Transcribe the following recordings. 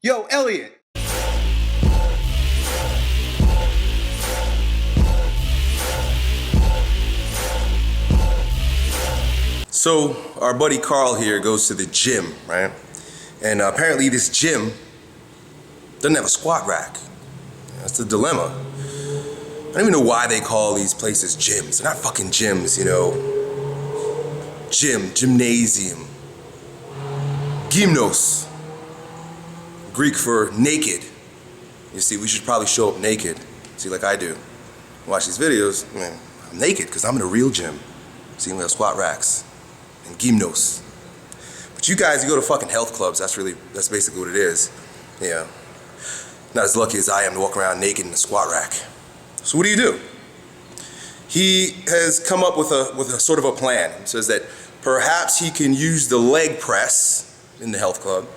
Yo, Elliot. So our buddy Carl here goes to the gym, right? And apparently this gym doesn't have a squat rack. That's the dilemma. I don't even know why they call these places gyms. They're not fucking gyms, you know. Gym, gymnasium. Gymnos. Greek for naked. You see, we should probably show up naked. See, like I do. Watch these videos, man, I'm naked because I'm in a real gym. See, we have squat racks and gymnos. But you guys, you go to fucking health clubs. That's basically what it is. Yeah. Not as lucky as I am to walk around naked in a squat rack. So what do? He has come up with a sort of a plan. He says that perhaps he can use the leg press in the health club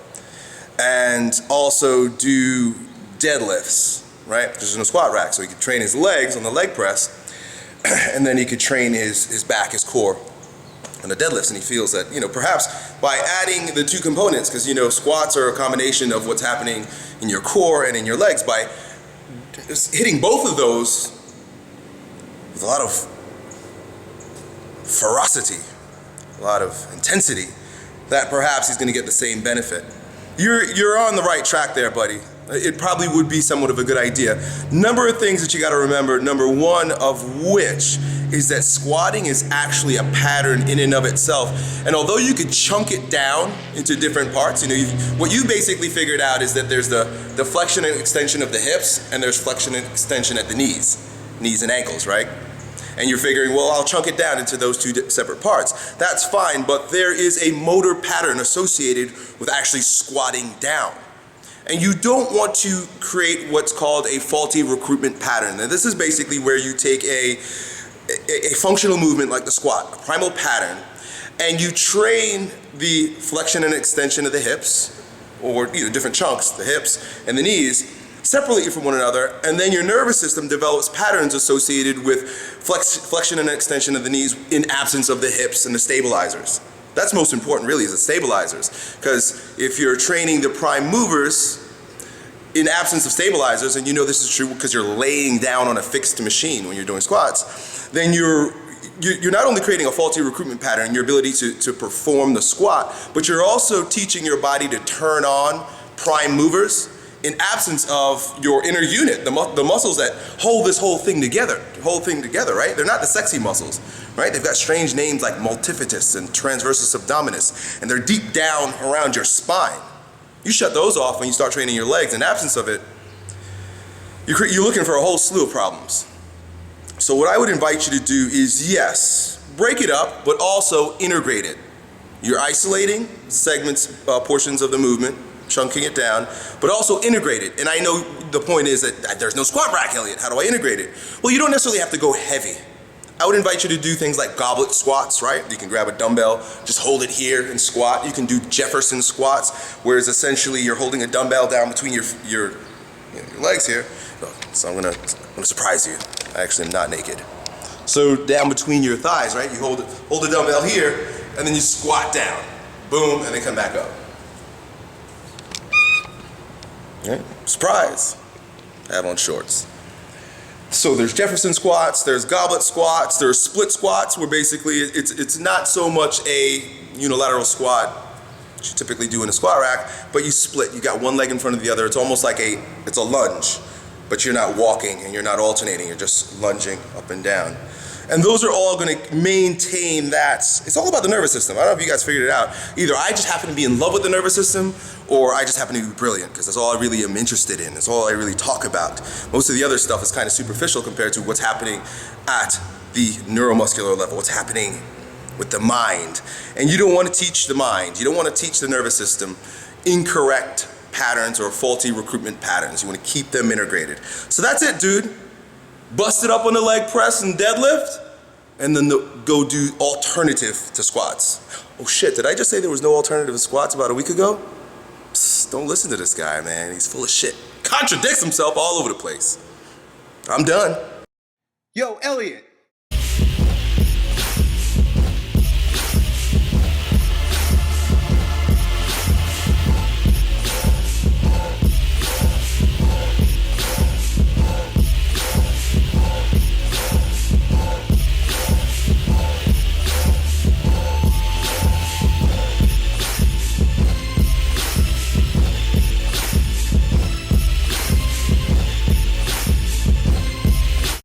and also do deadlifts, right? Because there's no squat rack, so he could train his legs on the leg press, and then he could train his back, his core on the deadlifts. And he feels that, you know, perhaps by adding the two components, because, you know, squats are a combination of what's happening in your core and in your legs, by just hitting both of those with a lot of ferocity, a lot of intensity, that perhaps he's going to get the same benefit. You're on the right track there, buddy. It probably would be somewhat of a good idea. Number of things that you got to remember, number one of which is that squatting is actually a pattern in and of itself. And although you could chunk it down into different parts, you know, what you basically figured out is that there's the flexion and extension of the hips, and there's flexion and extension at the knees and ankles, right? And you're figuring, well, I'll chunk it down into those two separate parts. That's fine, but there is a motor pattern associated with actually squatting down. And you don't want to create what's called a faulty recruitment pattern. Now, this is basically where you take a functional movement like the squat, a primal pattern, and you train the flexion and extension of the hips, or, you know, different chunks, the hips and the knees, separately from one another, and then your nervous system develops patterns associated with flexion and extension of the knees in absence of the hips and the stabilizers. That's most important, really, is the stabilizers, because if you're training the prime movers in absence of stabilizers, and you know this is true because you're laying down on a fixed machine when you're doing squats, then you're not only creating a faulty recruitment pattern in your ability to perform the squat, but you're also teaching your body to turn on prime movers in absence of your inner unit, the muscles that hold this whole thing together, right? They're not the sexy muscles, right? They've got strange names like multifidus and transversus abdominis, and they're deep down around your spine. You shut those off when you start training your legs. In absence of it, you're looking for a whole slew of problems. So what I would invite you to do is, yes, break it up, but also integrate it. You're isolating segments, portions of the movement, chunking it down, but also integrate it. And I know the point is that there's no squat rack, Elliot. How do I integrate it? Well, you don't necessarily have to go heavy. I would invite you to do things like goblet squats, right? You can grab a dumbbell, just hold it here and squat. You can do Jefferson squats, whereas essentially you're holding a dumbbell down between your legs here. So I'm gonna surprise you. I actually am not naked. So down between your thighs, right? You hold the dumbbell here, and then you squat down. Boom, and then come back up. Right? Surprise. I have on shorts. So there's Jefferson squats, there's goblet squats, there's split squats, where basically it's not so much a unilateral squat that you typically do in a squat rack, but you split. You got one leg in front of the other. It's almost like it's a lunge, but you're not walking and you're not alternating. You're just lunging up and down. And those are all going to maintain that. It's all about the nervous system. I don't know if you guys figured it out. Either I just happen to be in love with the nervous system, or I just happen to be brilliant, because that's all I really am interested in. That's all I really talk about. Most of the other stuff is kind of superficial compared to what's happening at the neuromuscular level, what's happening with the mind. And you don't want to teach the mind. You don't want to teach the nervous system incorrect patterns or faulty recruitment patterns. You want to keep them integrated. So that's it, dude. Bust it up on the leg press and deadlift, and then go do alternative to squats. Oh shit, did I just say there was no alternative to squats about a week ago? Psst, don't listen to this guy, man. He's full of shit. Contradicts himself all over the place. I'm done. Yo, Elliot.